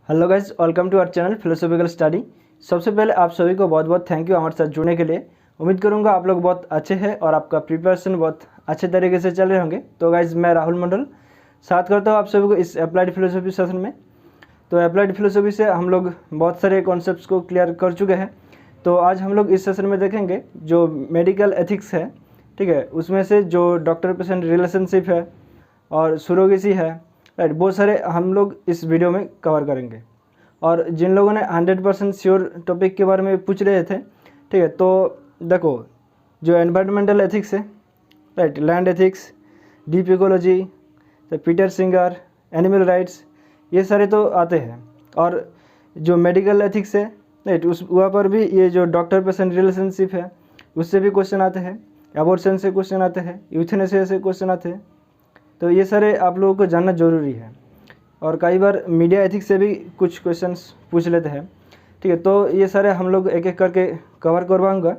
Hello guys, welcome to our channel philosophical study. सबसे पहले आप सभी को बहुत बहुत थैंक यू हमारे साथ जुड़ने के लिए। उम्मीद करूंगा आप लोग बहुत अच्छे हैं और आपका प्रिपरेशन बहुत अच्छे तरीके से चल रहे होंगे। तो गाइज, मैं राहुल मंडल साथ करता हूँ आप सभी को इस अप्लाइड फिलोसॉफी सेशन में। तो अप्लाइड फिलोसॉफी से हम लोग बहुत सारे कॉन्सेप्ट्स को क्लियर कर चुके हैं। तो आज हम लोग इस सेशन में देखेंगे जो मेडिकल एथिक्स है, ठीक है, उसमें से जो डॉक्टर पेशेंट रिलेशनशिप है और सुरोगेसी है, राइट, बहुत सारे हम लोग इस वीडियो में कवर करेंगे। और जिन लोगों ने 100% श्योर टॉपिक के बारे में पूछ रहे थे, ठीक है, तो देखो जो एनवायरमेंटल एथिक्स है, right, land ethics, deep ecology, तो पीटर सिंगर, एनिमल राइट्स, ये सारे तो आते हैं। और जो मेडिकल एथिक्स है, राइट, उस वहाँ पर भी ये जो डॉक्टर पेशेंट रिलेशनशिप है उससे भी क्वेश्चन आते हैं, एबॉर्शन से क्वेश्चन आते हैं, यूथेनेसिया से क्वेश्चन आते हैं। तो ये सारे आप लोगों को जानना ज़रूरी है। और कई बार मीडिया एथिक्स से भी कुछ क्वेश्चंस पूछ लेते हैं, ठीक है। तो ये सारे हम लोग एक एक करके कवर करवाऊंगा।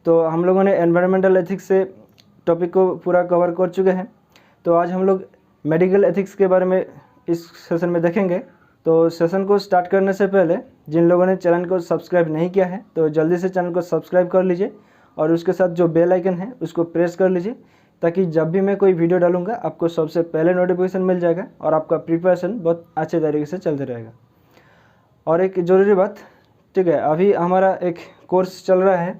तो हम लोगों ने एनवायरमेंटल एथिक्स से टॉपिक को पूरा कवर कर चुके हैं। तो आज हम लोग मेडिकल एथिक्स के बारे में इस सेशन में देखेंगे। तो सेशन को स्टार्ट करने से पहले जिन लोगों ने चैनल को सब्सक्राइब नहीं किया है तो जल्दी से चैनल को सब्सक्राइब कर लीजिए और उसके साथ जो बेल आइकन है उसको प्रेस कर लीजिए, ताकि जब भी मैं कोई वीडियो डालूंगा आपको सबसे पहले नोटिफिकेशन मिल जाएगा और आपका प्रिपरेशन बहुत अच्छे तरीके से चलते रहेगा। और एक ज़रूरी बात, ठीक है, अभी हमारा एक कोर्स चल रहा है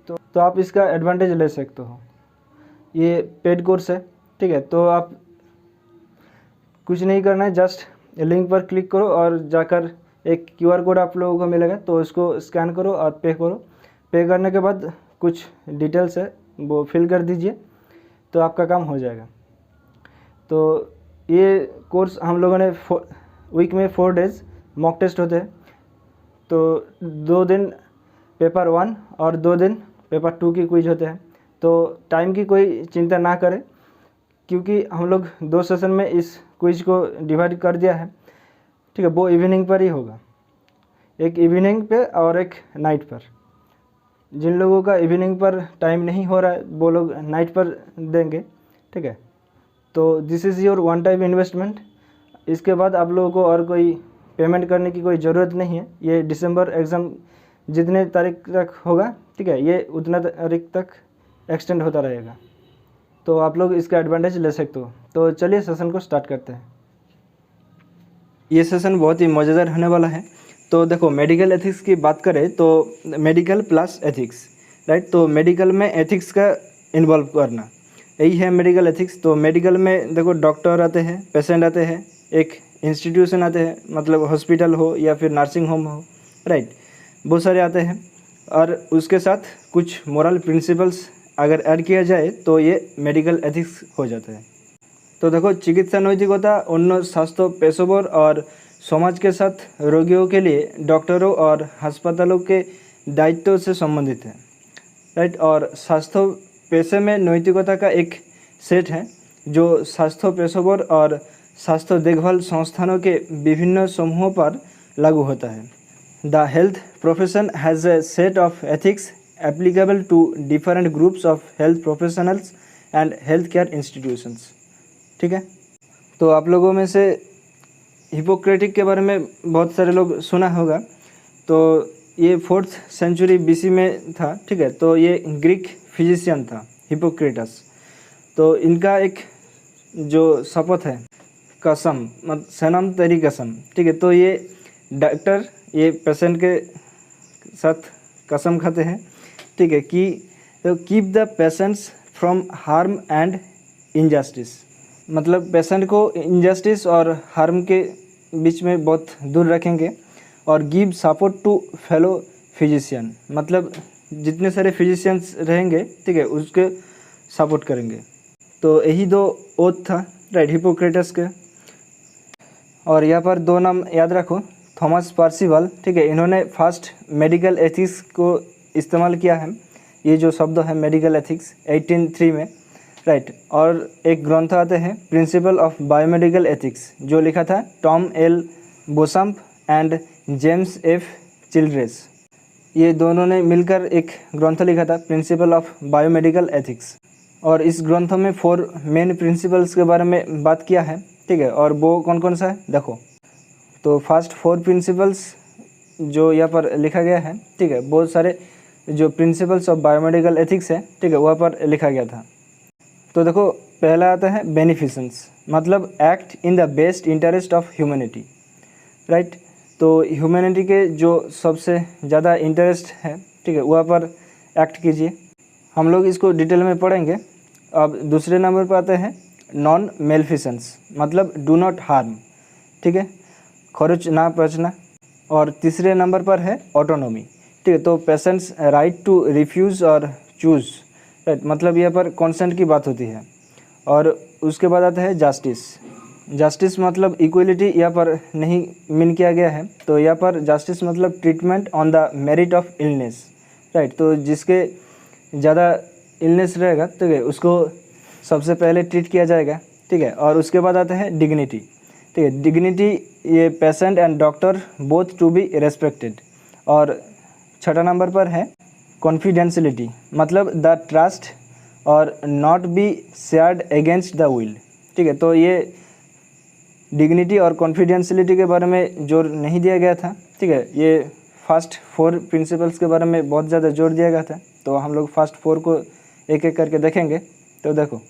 तो आप इसका एडवांटेज ले सकते हो। ये पेड कोर्स है, ठीक है। तो आप कुछ नहीं करना है, जस्ट लिंक पर क्लिक करो और जाकर एक QR कोड आप लोगों को मिलेगा, तो उसको स्कैन करो और पे करो। पे करने के बाद कुछ डिटेल्स है वो फिल कर दीजिए, तो आपका काम हो जाएगा। तो ये कोर्स हम लोगों ने वीक में 4 डेज मॉक टेस्ट होते हैं। तो 2 दिन पेपर 1 और 2 दिन पेपर 2 की क्विज होते हैं। तो टाइम की कोई चिंता ना करें, क्योंकि हम लोग 2 सेशन में इस क्विज को डिवाइड कर दिया है, ठीक है। वो इवनिंग पर ही होगा, एक इवनिंग पे और एक नाइट पर। जिन लोगों का इवनिंग पर टाइम नहीं हो रहा है वो लोग नाइट पर देंगे, ठीक है। तो this is your one time investment. इसके बाद आप लोगों को और कोई पेमेंट करने की कोई ज़रूरत नहीं है। ये दिसंबर एग्ज़ाम जितने तारीख तक होगा, ठीक है, ये उतना तारीख तक एक्सटेंड होता रहेगा। तो आप लोग इसका एडवांटेज ले सकते हो। तो चलिए सेशन को स्टार्ट करते हैं। ये सेशन बहुत ही मज़ेदार होने वाला है। तो देखो, मेडिकल एथिक्स की बात करें तो मेडिकल प्लस एथिक्स, राइट। तो मेडिकल में एथिक्स का इन्वॉल्व करना, यही है मेडिकल एथिक्स। तो मेडिकल में देखो डॉक्टर आते हैं, पेशेंट आते हैं, एक इंस्टीट्यूशन आते हैं, मतलब हॉस्पिटल हो या फिर नर्सिंग होम हो, राइट, बहुत सारे आते हैं। और उसके साथ कुछ मोरल प्रिंसिपल्स अगर ऐड किया जाए तो ये मेडिकल एथिक्स हो जाता है। तो देखो, चिकित्सा नैतिकता अन्य स्वास्थ्य पेशेवर और समाज के साथ रोगियों के लिए डॉक्टरों और अस्पतालों के दायित्व से संबंधित है, राइट। और स्वास्थ्य पेशे में नैतिकता का एक सेट है जो स्वास्थ्य पेशेवर और स्वास्थ्य देखभाल संस्थानों के विभिन्न समूहों पर लागू होता है। The health profession has a set of ethics applicable to different groups of health professionals and health care institutions, ठीक है। तो आप लोगों में से हिपोक्रेटिक के बारे में बहुत सारे लोग सुना होगा। तो ये 4th सेंचुरी BC में था, ठीक है। तो ये ग्रीक फिजिशियन था हिपोक्रेटस। तो इनका एक जो शपथ है, कसम, मतलब सनम तेरी कसम, ठीक है। तो ये डॉक्टर ये पेशेंट के साथ कसम खाते हैं, ठीक है, कि तो keep the patients from harm and injustice, मतलब पेशेंट को इनजस्टिस और हार्म के बीच में बहुत दूर रखेंगे। और give support to fellow physician, मतलब जितने सारे फिजिशियंस रहेंगे, ठीक है, उसके सपोर्ट करेंगे। तो यही 2 ओथ था, राइट, हिपोक्रेटस के। और यहाँ पर 2 नाम याद रखो, थॉमस पार्सिवल, ठीक है, इन्होंने फर्स्ट मेडिकल एथिक्स को इस्तेमाल किया है। ये जो शब्द है मेडिकल एथिक्स 1803 में, राइट। और एक ग्रंथ आते हैं प्रिंसिपल ऑफ बायोमेडिकल एथिक्स, जो लिखा था Tom L Beauchamp and James F Childress. ये दोनों ने मिलकर एक ग्रंथ लिखा था प्रिंसिपल ऑफ बायोमेडिकल एथिक्स। और इस ग्रंथ में 4 मेन प्रिंसिपल्स के बारे में बात किया है, ठीक है। और वो कौन कौन सा है देखो। तो फर्स्ट 4 प्रिंसिपल्स जो यहाँ पर लिखा गया है, ठीक है, बहुत सारे जो प्रिंसिपल्स ऑफ बायोमेडिकल एथिक्स है, ठीक है, वहाँ पर लिखा गया था। तो देखो पहला आता है बेनिफिसेंस, मतलब act in the best interest of humanity, right. तो ह्यूमैनिटी के जो सबसे ज़्यादा इंटरेस्ट है, ठीक है, वहाँ पर एक्ट कीजिए। हम लोग इसको डिटेल में पढ़ेंगे। अब दूसरे नंबर पर आते हैं नॉन मेलफिसेंस, मतलब डू नॉट हार्म, ठीक है, खर्च ना पहुँचना। और तीसरे नंबर पर है ऑटोनॉमी, ठीक है, तो पेशेंट्स राइट टू रिफ्यूज़ और चूज़, राइट, मतलब यहाँ पर कॉन्सेंट की बात होती है। और उसके बाद आता है जस्टिस। जस्टिस मतलब इक्वलिटी यहाँ पर नहीं मीन किया गया है, तो यहाँ पर जस्टिस मतलब treatment on the merit of illness, right. तो जिसके ज़्यादा इलनेस रहेगा, ठीक है, उसको सबसे पहले ट्रीट किया जाएगा, ठीक है। और उसके बाद आता है डिग्निटी, ठीक है, डिग्निटी ये patient and doctor both to be respected. और छठा नंबर पर है कॉन्फिडेंशियलिटी, मतलब द ट्रस्ट और not be shared against the will, ठीक है। तो ये डिग्निटी और कॉन्फिडेंशियलिटी के बारे में जोर नहीं दिया गया था, ठीक है, ये फर्स्ट 4 प्रिंसिपल्स के बारे में बहुत ज़्यादा जोर दिया गया था। तो हम लोग फर्स्ट 4 को एक एक करके देखेंगे। तो देखो,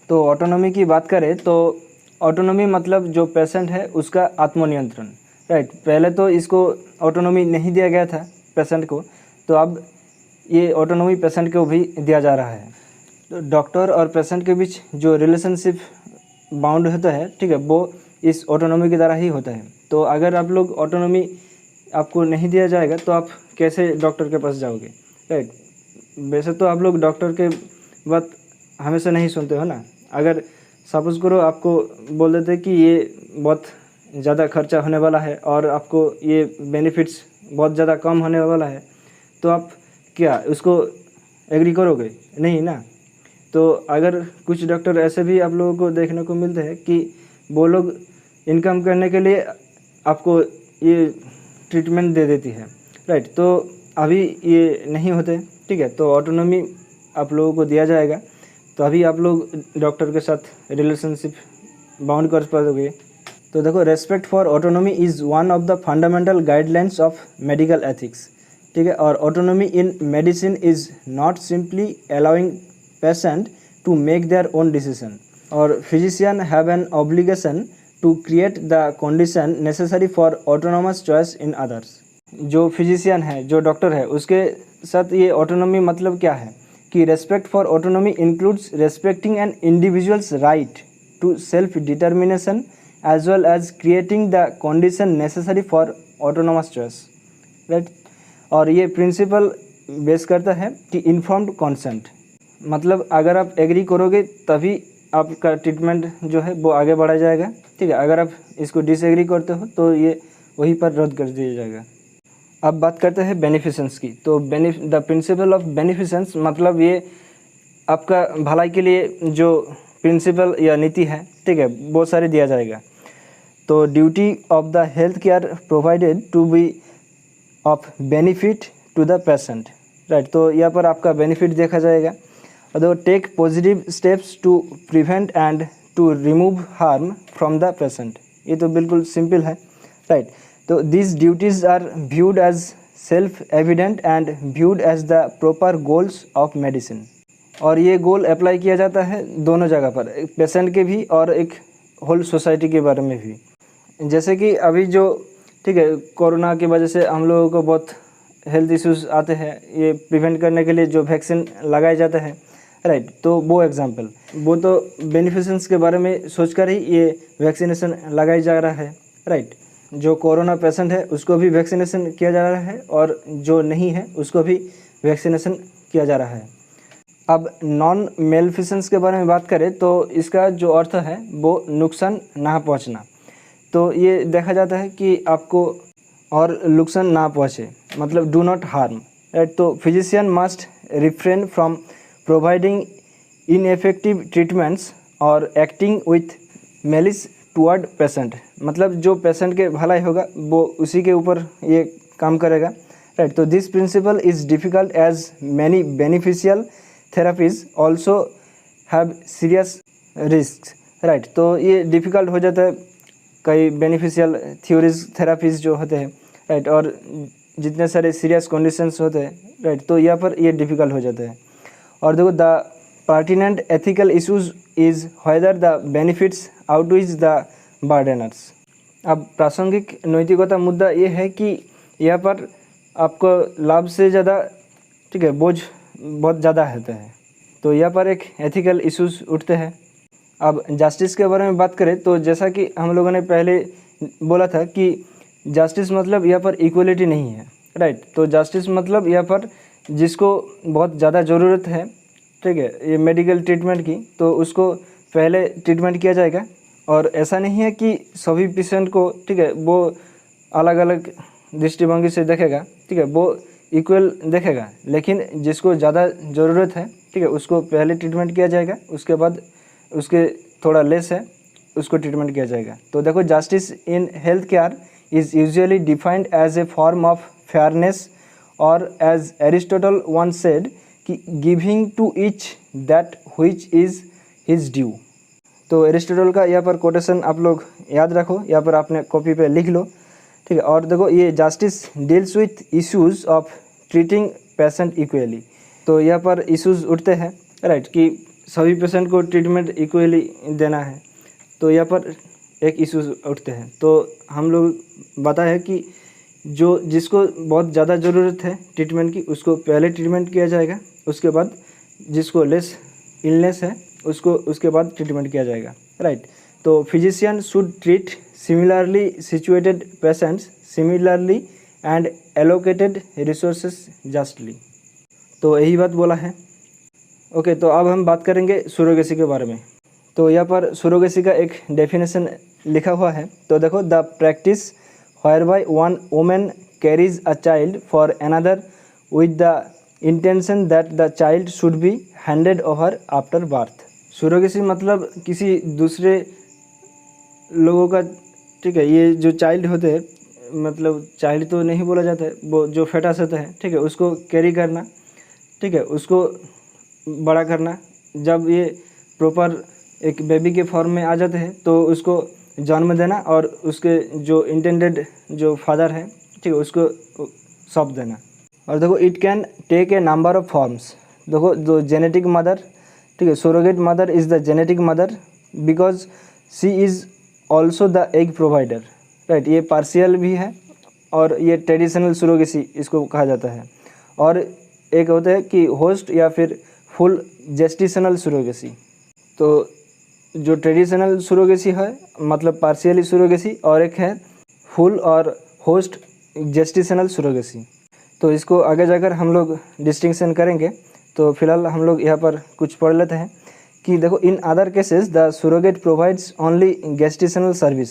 तो ऑटोनॉमी की बात करें तो ऑटोनॉमी मतलब जो पेशेंट है उसका आत्मनियंत्रण, राइट। पहले तो इसको ऑटोनॉमी नहीं दिया गया था पेशेंट को, तो अब ये ऑटोनॉमी पेशेंट को भी दिया जा रहा है। तो डॉक्टर और पेशेंट के बीच जो रिलेशनशिप बाउंड होता है, ठीक है, वो इस ऑटोनॉमी की तरह ही होता है। तो अगर आप लोग ऑटोनॉमी आपको नहीं दिया जाएगा तो आप कैसे डॉक्टर के पास जाओगे, राइट। वैसे तो आप लोग डॉक्टर के बात हमेशा नहीं सुनते हो ना। अगर सपोज़ करो आपको बोल देते कि ये बहुत ज़्यादा खर्चा होने वाला है और आपको ये बेनिफिट्स बहुत ज़्यादा कम होने वाला है, तो आप क्या उसको एग्री करोगे? नहीं ना। तो अगर कुछ डॉक्टर ऐसे भी आप लोगों को देखने को मिलते हैं कि वो लोग इनकम करने के लिए आपको ये ट्रीटमेंट दे देती है, राइट। तो अभी ये नहीं होते, ठीक है। तो ऑटोनॉमी आप लोगों को दिया जाएगा, तो अभी आप लोग डॉक्टर के साथ रिलेशनशिप बाउंड कर पाओगे। तो देखो, respect for autonomy is one of the fundamental guidelines of medical ethics, ठीक है। और autonomy in medicine is not simply allowing patient to make their own decision, और physician have an obligation to create the condition necessary for autonomous choice in others. जो physician है, जो doctor है, उसके साथ ये ऑटोनॉमी मतलब क्या है कि respect for autonomy includes respecting an individual's right to self determination as well as creating the condition necessary for autonomous choice, right. और ये प्रिंसिपल बेस करता है कि इन्फॉर्म्ड कंसेंट, मतलब अगर आप एग्री करोगे तभी आपका ट्रीटमेंट जो है वो आगे बढ़ाया जाएगा, ठीक है। अगर आप इसको डिसएग्री करते हो तो ये वहीं पर रद्द कर दिया जाएगा। अब बात करते हैं बेनिफिसेंस की। तो द प्रिंसिपल ऑफ बेनिफिसेंस मतलब ये आपका भलाई के लिए जो प्रिंसिपल या नीति है, ठीक है, बहुत सारे दिया जाएगा। तो duty of the health care provided to be of benefit to the patient, right. तो यहाँ पर आपका बेनिफिट देखा जाएगा। और take positive steps to prevent and to remove harm from the patient, ये तो बिल्कुल सिंपल है, राइट। तो this duties are viewed as self evident and viewed as the proper goals of medicine. और ये गोल अप्लाई किया जाता है दोनों जगह पर, एक पेशेंट के भी और एक होल सोसाइटी के बारे में भी। जैसे कि अभी जो, ठीक है, कोरोना की वजह से हम लोगों को बहुत हेल्थ इश्यूज़ आते हैं, ये प्रिवेंट करने के लिए जो वैक्सीन लगाए जाते हैं, राइट। तो वो एग्जांपल, वो तो बेनिफिसेंस के बारे में सोचकर ही ये वैक्सीनेशन लगाई जा रहा है, राइट। जो कोरोना पेशेंट है उसको भी वैक्सीनेशन किया जा रहा है और जो नहीं है उसको भी वैक्सीनेशन किया जा रहा है। अब नॉन मेलफिसेंस के बारे में बात करें तो इसका जो अर्थ है वो नुकसान ना पहुंचना। तो ये देखा जाता है कि आपको और नुकसान ना पहुंचे, मतलब डू नॉट हार्म, राइट। तो physician must refrain from providing ineffective treatments और acting with malice toward patient, मतलब जो पेशेंट के भलाई होगा वो उसी के ऊपर ये काम करेगा, राइट। तो this principle is difficult as many beneficial therapies also have serious risk, right. तो ये डिफ़िकल्ट हो जाता है कई बेनिफिशियल थ्योरीज थेरापीज जो होते हैं, राइट, और जितने सारे सीरियस कंडीशंस होते हैं, राइट, तो यहाँ पर ये डिफ़िकल्ट हो जाता है। और देखो the pertinent ethical issues is whether the benefits outweighs the burdens. अब प्रासंगिक नैतिकता मुद्दा ये है कि यहाँ पर आपको लाभ से ज़्यादा, ठीक है, बोझ बहुत ज़्यादा होता है। तो यहाँ पर एक एथिकल इश्यूज उठते हैं। अब जस्टिस के बारे में बात करें तो जैसा कि हम लोगों ने पहले बोला था कि जस्टिस मतलब यहाँ पर इक्वलिटी नहीं है, राइट। तो जस्टिस मतलब यहाँ पर जिसको बहुत ज़्यादा ज़रूरत है, ठीक है, ये मेडिकल ट्रीटमेंट की, तो उसको पहले ट्रीटमेंट किया जाएगा। और ऐसा नहीं है कि सभी पेशेंट को, ठीक है, वो अलग अलग दृष्टिभंगी से देखेगा, ठीक है, वो इक्वल देखेगा, लेकिन जिसको ज़्यादा ज़रूरत है, ठीक है, उसको पहले ट्रीटमेंट किया जाएगा, उसके बाद उसके थोड़ा लेस है उसको ट्रीटमेंट किया जाएगा। तो देखो justice in health care is usually defined as a form of fairness और एज एरिस्टोटल वन सेड कि giving to each that which is his due. तो एरिस्टोटल का यहाँ पर कोटेशन आप लोग याद रखो, यहाँ पर आपने कॉपी पे लिख लो, ठीक है। और देखो ये justice deals with issues of treating patient equally. तो यहाँ पर इश्यूज़ उठते हैं, राइट, कि सभी पेशेंट को ट्रीटमेंट इक्वली देना है। तो यहाँ पर एक इश्यूज़ उठते हैं। तो हम लोग बताया कि जो जिसको बहुत ज़्यादा ज़रूरत है ट्रीटमेंट की, उसको पहले ट्रीटमेंट किया जाएगा, उसके बाद जिसको लेस इलनेस है उसको उसके बाद ट्रीटमेंट किया जाएगा, राइट। तो physician should treat similarly situated patients similarly and allocated resources justly. तो यही बात बोला है। ओके, तो अब हम बात करेंगे सुरोगेसी के बारे में। तो यहाँ पर सुरोगेसी का एक डेफिनेशन लिखा हुआ है। तो देखो the practice where by one women carries a child for another with the intention that the child should be handed over after birth. Surrogacy मतलब किसी दूसरे लोगों का, ठीक है, ये जो चाइल्ड होते हैं, मतलब चाइल्ड तो नहीं बोला जाता है, वो जो फेटस होता है, ठीक है, उसको कैरी करना, ठीक है, उसको बड़ा करना। जब ये प्रॉपर एक बेबी के फॉर्म में आ जाते हैं तो उसको जन्म देना और उसके जो इंटेंडेड जो फादर है, ठीक है, उसको सौंप देना। और देखो it can take a number of forms. देखो जो जेनेटिक मदर, ठीक है, surrogate mother is the genetic mother because she is also the egg provider, right. ये पार्शियल भी है और ये ट्रेडिशनल सुरोगेसी इसको कहा जाता है। और एक होता है कि होस्ट या फिर फुल जेस्टिशनल सुरोगेसी। तो जो ट्रेडिशनल सुरोगेसी है मतलब पार्शियली सुरोगेसी, और एक है फुल और होस्ट जेस्टिशनल सुरोगेसी। तो इसको आगे जाकर हम लोग डिस्टिंक्शन करेंगे। तो फिलहाल हम लोग यहाँ पर कुछ पढ़ लेते हैं कि देखो in other cases the surrogate provides only gestational service.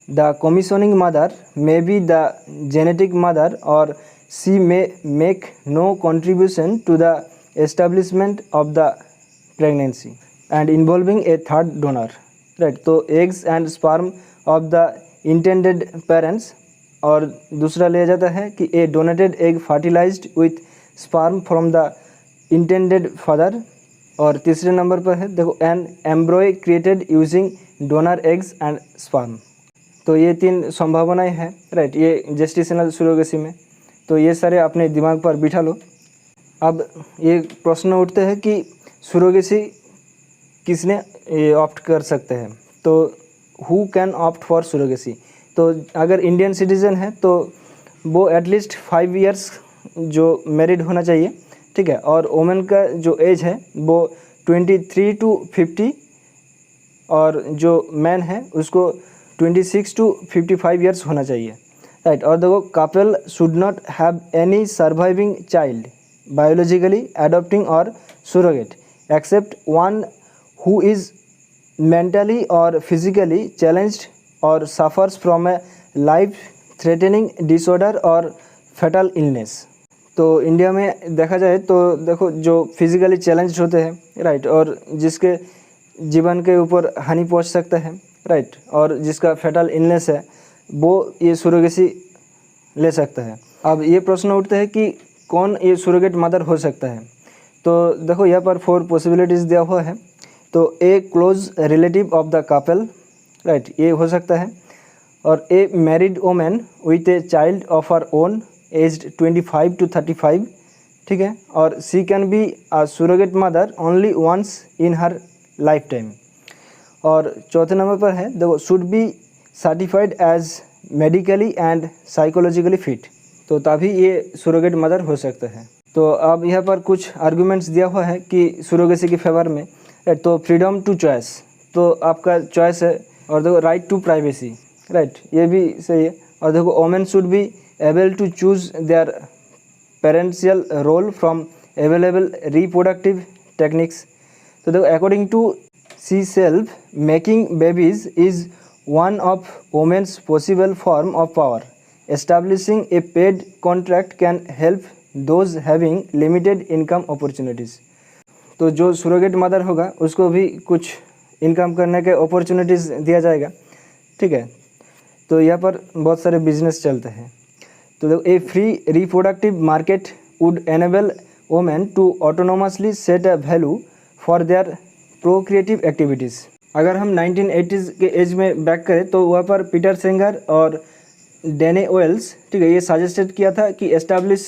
The commissioning mother may be the genetic mother और she may make no contribution to the establishment of the pregnancy and involving a third donor, right। तो eggs and sperm of the intended parents। और दूसरा लिया जाता है कि a donated egg fertilized with sperm from the intended father। और तीसरे number पर है देखो an embryo created using donor eggs and sperm। तो ये तीन संभावनाएं हैं, राइट, ये जेस्टिशनल सुरोगेसी में। तो ये सारे अपने दिमाग पर बिठा लो। अब ये प्रश्न उठते हैं कि सुरोगेसी किसने ऑप्ट कर सकते हैं। तो हु कैन ऑप्ट फॉर सुरोगेसी। तो अगर इंडियन सिटीज़न है तो वो एटलीस्ट 5 इयर्स जो मैरिड होना चाहिए, ठीक है। और वोमेन का जो एज है वो 23 to 50 और जो मैन है उसको 26 to 55 इयर्स होना चाहिए, राइट। और देखो couple should not have any surviving child biologically adopting और surrogate except one who is mentally और फिजिकली चैलेंज्ड और suffers from a life threatening disorder और फेटल इलनेस। तो इंडिया में देखा जाए तो देखो जो फिजिकली चैलेंज्ड होते हैं, राइट, और जिसके जीवन के ऊपर हानि पहुंच सकता है, राइट, और जिसका फेटल इलनेस है वो ये सुरोगेसी ले सकता है। अब ये प्रश्न उठते हैं कि कौन ये सुरोगेट मदर हो सकता है। तो देखो यहाँ पर 4 पॉसिबिलिटीज़ दिया हुआ है। तो a close relative of the couple, right, ये हो सकता है। और a married women with a child of her own aged 25 to 35, ठीक है, और she can be a surrogate mother only once in her lifetime. और चौथे नंबर पर है देखो should be certified as medically and psychologically fit, तो तभी ये सुरोगेट मदर हो सकता है। तो अब यहाँ पर कुछ आर्गूमेंट्स दिया हुआ है कि सुरोगेसी के फेवर में, राइट। तो फ्रीडम टू चॉइस, तो आपका चॉइस है। और देखो राइट टू प्राइवेसी, राइट, ये भी सही है। और देखो women should be able to choose their parental role from available reproductive techniques. तो देखो according to C self making babies is one of women's possible form of power. Establishing a paid contract can help those having limited income opportunities. तो जो surrogate mother होगा उसको भी कुछ income करने के अपॉर्चुनिटीज़ दिया जाएगा, ठीक है। तो यहाँ पर बहुत सारे बिजनेस चलते हैं। तो देखो a free reproductive market would enable women to autonomously set a value for their procreative activities. अगर हम 1980s के एज में बैक करें तो वहाँ पर पीटर सेंगर और डेने वेल्स, ठीक है, ये सजेस्टेड किया था कि establish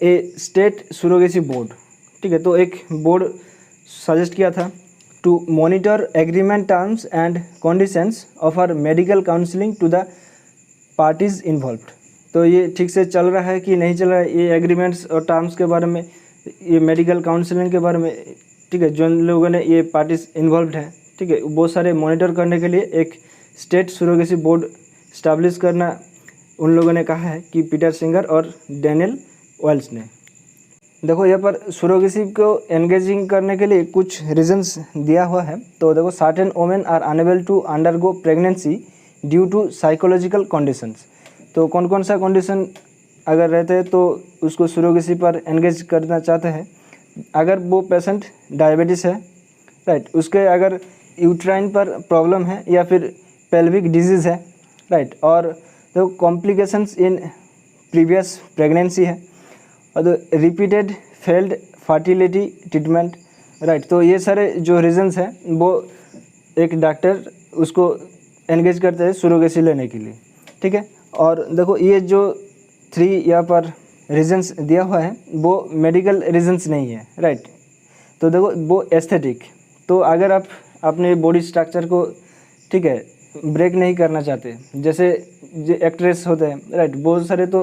a state surrogacy board, ठीक है। तो एक बोर्ड सजेस्ट किया था to monitor agreement terms and conditions offer medical counselling to the parties involved. तो ये ठीक से चल रहा है कि नहीं चल रहा है, ये एग्रीमेंट्स और टर्म्स के बारे में, ये मेडिकल काउंसलिंग के बारे में, ठीक है, जो लोगों ने ये पार्टीज इन्वॉल्व्ड हैं, ठीक है, बहुत सारे मॉनिटर करने के लिए एक स्टेट सुरोगेसी बोर्ड इस्टेब्लिश करना उन लोगों ने कहा है कि पीटर सिंगर और डैनियल वेल्स ने। देखो यहाँ पर सुरोगेसी को एंगेजिंग करने के लिए कुछ रीजंस दिया हुआ है। तो देखो certain women are unable to undergo pregnancy due to psychological conditions. तो कौन कौन सा कंडीशन अगर रहते हैं तो उसको सुरोगेसी पर एंगेज करना चाहते हैं। अगर वो पेशेंट डायबिटीज़ है, राइट, उसके अगर यूट्राइन पर प्रॉब्लम है या फिर पेल्विक डिजीज़ है, राइट, और तो कॉम्प्लिकेशंस इन प्रीवियस प्रेगनेंसी है, और repeated failed fertility treatment, right. तो ये सारे जो रीजंस हैं वो एक डॉक्टर उसको एंगेज करते हैं सुरोगेसी लेने के लिए, ठीक है। और देखो ये जो 3 यहाँ पर रीजंस दिया हुआ है वो मेडिकल रीजंस नहीं है, राइट। तो देखो वो एस्थेटिक, तो अगर आप अपने बॉडी स्ट्रक्चर को, ठीक है, ब्रेक नहीं करना चाहते, जैसे जो एक्ट्रेस होते हैं, राइट, बहुत सारे तो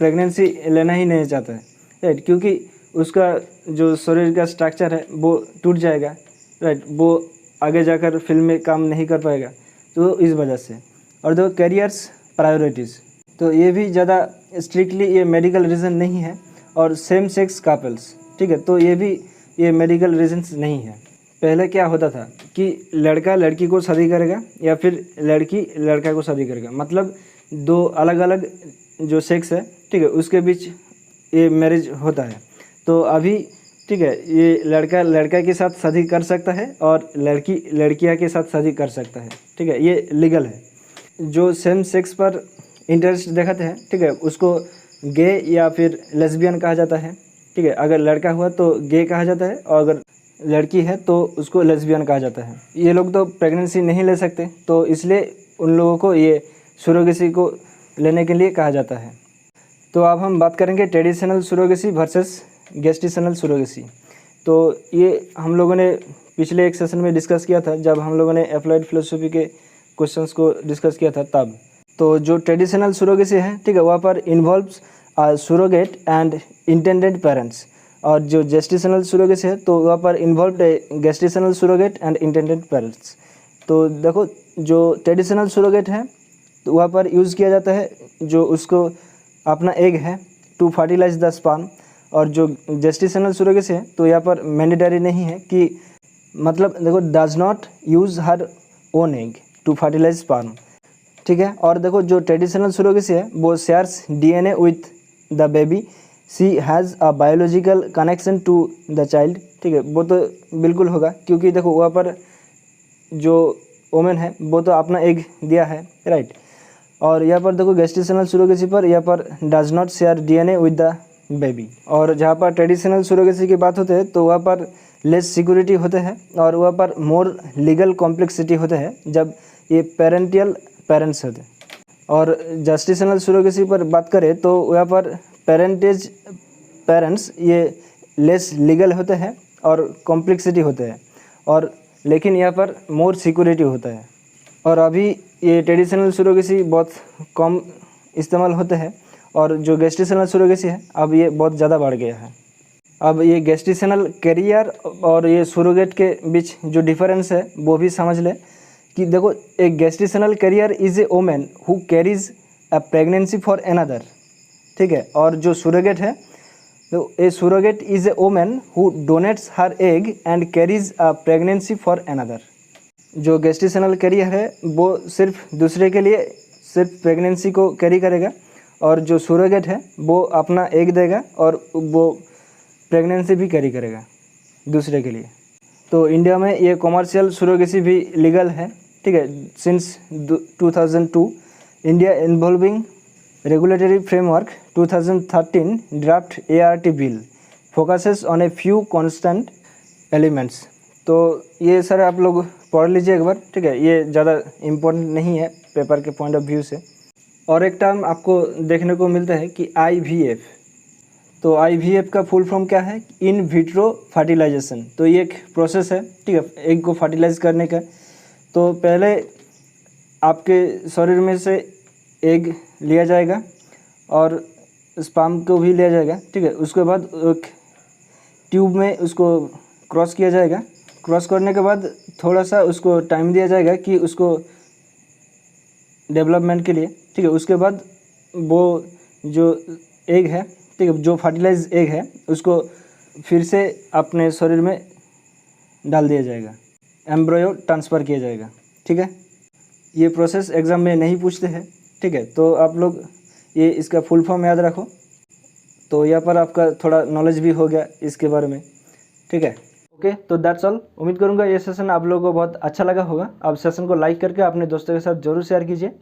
प्रेगनेंसी लेना ही नहीं चाहते हैं, राइट, क्योंकि उसका जो शरीर का स्ट्रक्चर है वो टूट जाएगा, राइट, वो आगे जाकर फिल्म में काम नहीं कर पाएगा, तो इस वजह से। और दो कैरियर्स प्रायोरिटीज़, तो ये भी ज़्यादा स्ट्रिक्टली ये मेडिकल रीज़न नहीं है। और सेम सेक्स कपल्स, ठीक है, तो ये भी ये मेडिकल रीजंस नहीं है। पहले क्या होता था कि लड़का लड़की को शादी करेगा या फिर लड़की लड़का को शादी करेगा, मतलब 2 अलग अलग जो सेक्स है, ठीक है, उसके बीच ये मैरिज होता है। तो अभी, ठीक है, ये लड़का लड़का के साथ शादी कर सकता है और लड़की लड़कियां के साथ शादी कर सकता है, ठीक है, ये लीगल है। जो सेम सेक्स पर इंटरेस्ट दिखाते हैं, ठीक है, उसको गे या फिर लेस्बियन कहा जाता है, ठीक है। अगर लड़का हुआ तो गे कहा जाता है और अगर लड़की है तो उसको लेस्बियन कहा जाता है। ये लोग तो प्रेगनेंसी नहीं ले सकते, तो इसलिए उन लोगों को ये सुरोगेसी को लेने के लिए कहा जाता है। तो अब हम बात करेंगे ट्रेडिशनल सुरोगेसी वर्सेस गेस्टिशनल सुरोगेसी। तो ये हम लोगों ने पिछले एक सेशन में डिस्कस किया था, जब हम लोगों ने अप्लाइड फिलोसफी के क्वेश्चंस को डिस्कस किया था तब। तो जो ट्रेडिशनल सुरोगेसी है, ठीक है, वहाँ पर involves surrogate and intended parents, और जो जेस्टिशनल सुरोगेसी है तो वहाँ पर involve gestational surrogate and intended parents. तो देखो जो ट्रेडिशनल सुरोगेट है तो वहाँ पर यूज़ किया जाता है जो उसको अपना एग है टू फर्टिलाइज द स्पर्म, और जो जेस्टिशनल सुरोगेसी है तो यहाँ पर मैंडेटरी नहीं है कि, मतलब देखो does not use her own egg to fertilise sperm, ठीक है। और देखो जो ट्रेडिशनल सुरोगेसी है वो shares DNA with the baby, she has a biological connection to the child, ठीक है, वो तो बिल्कुल होगा क्योंकि देखो वहाँ पर जो वोमेन है वो तो अपना एग दिया है, राइट। और यहाँ पर देखो गेस्टिशनल सुरोगेसी पर यहाँ पर does not share DNA with the baby. और जहाँ पर ट्रेडिशनल सुरोगेसी की बात होते है तो वहाँ पर लेस सिक्योरिटी होते हैं और वहाँ पर मोर लीगल कॉम्प्लेक्सिटी होते हैं जब ये पेरेंटियल पेरेंट्स होते हैं, और जस्टिशनल सुरोगेसी पर बात करें तो यहाँ पर पेरेंट्स ये लेस लीगल होते हैं और कॉम्प्लेक्सिटी होते हैं, और लेकिन यहाँ पर मोर सिक्योरिटी होता है। और अभी ये ट्रेडिशनल सुरोगेसी बहुत कम इस्तेमाल होते हैं, और जो गेस्टेशनल सुरोगेसी है अब ये बहुत ज़्यादा बढ़ गया है। अब ये गेस्टेशनल कैरियर और ये सुरोगेट के बीच जो डिफरेंस है वो भी समझ ले कि देखो, एक gestational carrier is a women who carries a pregnancy for another, ठीक है। और जो सुरोगेट है तो a surrogate is a women who donates her egg and carries a pregnancy for another. जो गेस्टेशनल कैरियर है वो सिर्फ दूसरे के लिए सिर्फ प्रेगनेंसी को कैरी करेगा, और जो सुरोगेट है वो अपना एग देगा और वो प्रेगनेंसी भी कैरी करेगा दूसरे के लिए। तो इंडिया में ये कॉमर्शियल सुरोगेसी भी लीगल है, ठीक है, since 2002। India involving regulatory framework 2013 draft ART bill focuses on a few constant elements. तो ये सर आप लोग पढ़ लीजिए एक बार, ठीक है, ये ज़्यादा इम्पोर्टेंट नहीं है पेपर के पॉइंट ऑफ व्यू से। और एक टर्म आपको देखने को मिलता है कि IVF। तो IVF का फुल फॉर्म क्या है? In vitro fertilisation. तो ये एक प्रोसेस है, ठीक है, एग को फर्टिलाइज करने का। तो पहले आपके शरीर में से एग लिया जाएगा और स्पर्म को भी लिया जाएगा, ठीक है। उसके बाद एक ट्यूब में उसको क्रॉस किया जाएगा। क्रॉस करने के बाद थोड़ा सा उसको टाइम दिया जाएगा कि उसको डेवलपमेंट के लिए, ठीक है। उसके बाद वो जो एग है, ठीक है, जो फर्टिलाइज एग है उसको फिर से अपने शरीर में डाल दिया जाएगा, एम्ब्रियो ट्रांसफ़र किया जाएगा, ठीक है। ये प्रोसेस एग्ज़ाम में नहीं पूछते हैं, ठीक है, तो आप लोग ये इसका फुल फॉर्म याद रखो। तो यहाँ पर आपका थोड़ा नॉलेज भी हो गया इसके बारे में, ठीक है। ओके, तो दैट्स ऑल। उम्मीद करूँगा ये सेशन आप लोगों को बहुत अच्छा लगा होगा। आप सेशन को लाइक करके अपने दोस्तों के साथ ज़रूर शेयर कीजिए,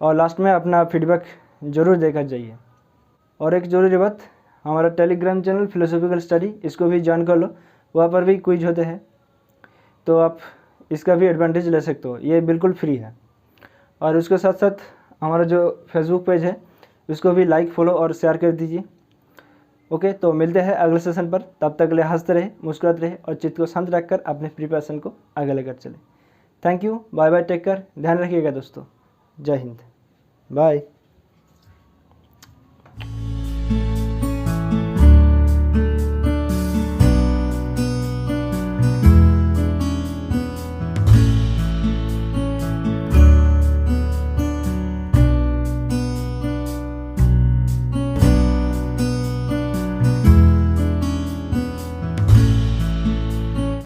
और लास्ट में अपना फीडबैक ज़रूर देकर जाइए। और एक ज़रूरी बात, हमारा टेलीग्राम चैनल फिलोसॉफिकल स्टडी, इसको भी ज्वाइन कर लो। वहाँ पर भी क्विज होते हैं, तो आप इसका भी एडवांटेज ले सकते हो, ये बिल्कुल फ्री है। और उसके साथ साथ हमारा जो फेसबुक पेज है उसको भी लाइक, फॉलो और शेयर कर दीजिए। ओके, तो मिलते हैं अगले सेशन पर। तब तक के लिए हंसते रहे, मुस्कुराते रहे और चित्त को शांत रखकर अपने प्रिपरेशन को आगे लेकर चले। Thank you, bye bye, take care, ध्यान रखिएगा दोस्तों। जय हिंद, बाय।